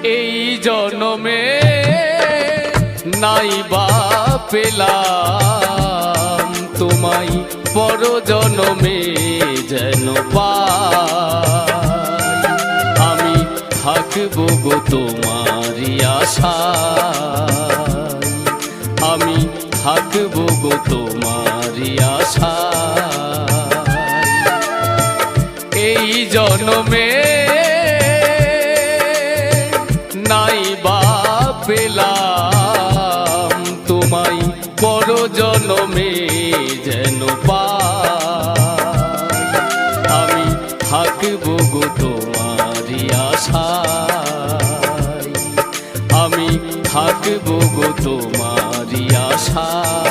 এই জনমে নাই বা পেলাম তোমায়, পর জনমে যেন পাই। আমি থাকবো গো তোমারই আশায়, আমি থাকবো গো তোমারই আশায়। এই জনমে নাই বা পেলাম তোমায়, পর জনমে যেন পাই। আমি থাকবো গো তোমারই আশায়, আমি থাকবো গো তোমারই আশায়।